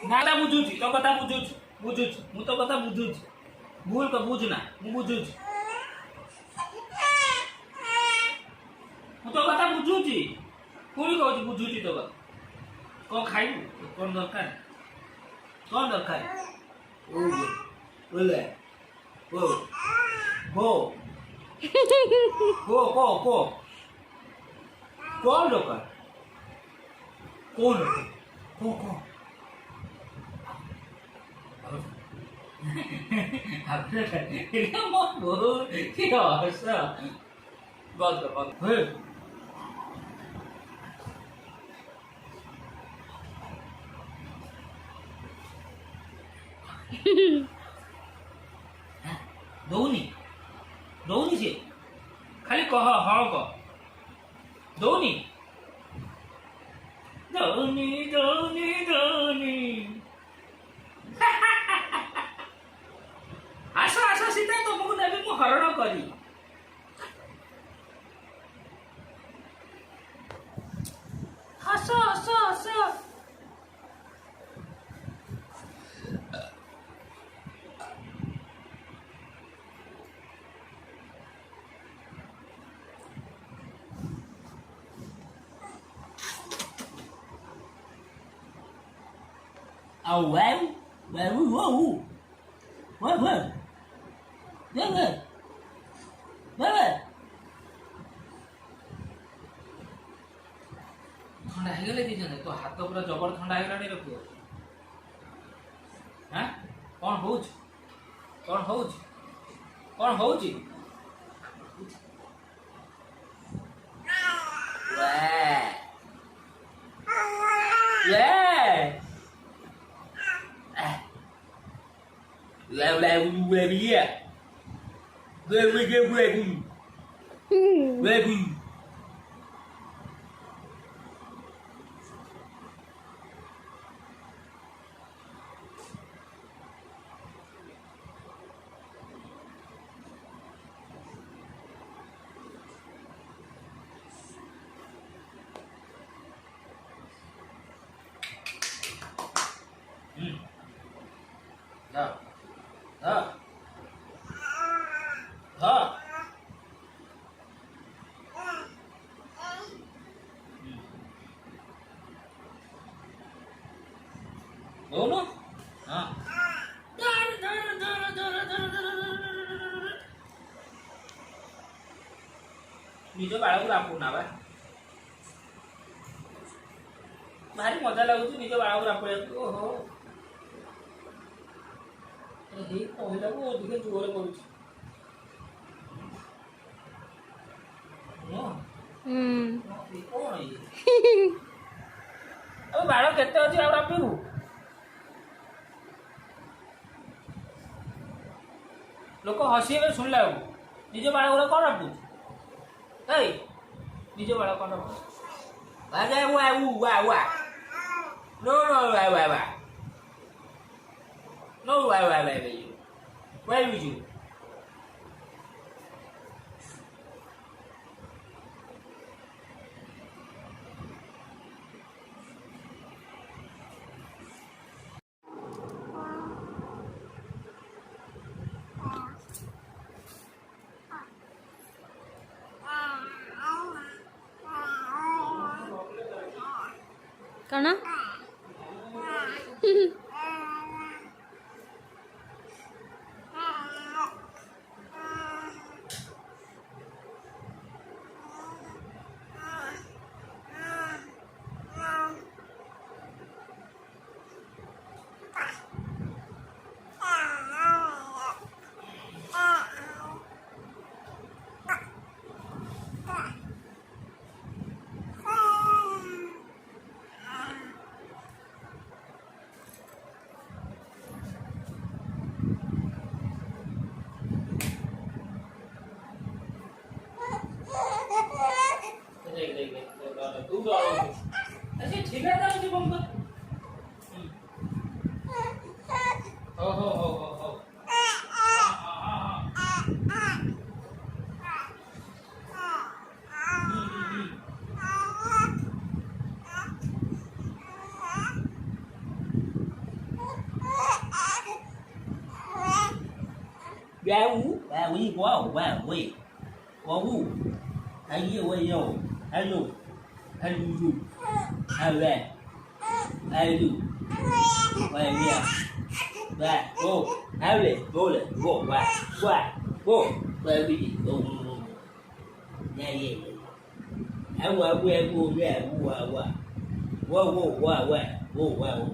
ના બુજું છું તો કથા બુજું છું હું તો કથા બુજું છું ભૂલ કે બુજ ના હું બુજું છું હું તો કથા બુજું છું કોણ કહું છું બુજું છું તો કોણ ખાયું કોણ દરકાર બોલે કોણ દરકાર કોણ Aku kan, ini mau buru, biasa. Bagus. Hei. Doni sih. Kali kau hal kau. Doni. આશા સીતા તો મગુ નબી મુ હરણ કરી આશા Oh wow, ଥଣ୍ଡା ହେଇଗଲେ ଦି ଜଣ ତୋ ହାତ ପୁରା ଜବର ଥଣ୍ଡା ହେଇଗଲାଣି ରେ ପୁଅ ହାଁ କଣ ହଉଛି Dono? Ah. ନିଜ ବାଳକୁ ରାପୁନା ବା ଭାରି ମଜା ଲାଗୁଛି ନିଜ ବାଳକୁ ରାପିବାକୁ ଓହୋ ଏଇ କହିଲାକୁ ଅଧିକ ଜୋରରେ କରୁଛି କଣ ଇଏ ଆଉ ବାଳ କେତେ ଅଛି ଆଉ ରାପିବୁ लोक हसीबे शुणला निज बाड़ गुरा कौन रखुच निज बाड़ कौन रखुच नो why would you कौन ऐसे ठीक है ना मुझे बम हो Dạ ú, dạ quý quá, quá quý. Quá ú. Hãy yêu quay nhau. Hãy lù. Hãy lù lù. Hãy lè. Hãy lù. Quay nha. Và, vô. Hãy lè, vô lè, vô, qua, vô. Quay quý gì, vô. Dạ, dạ. Hãy qua, qua, qua, qua, qua, qua. Wow, wow, wow, wow, wow, wow.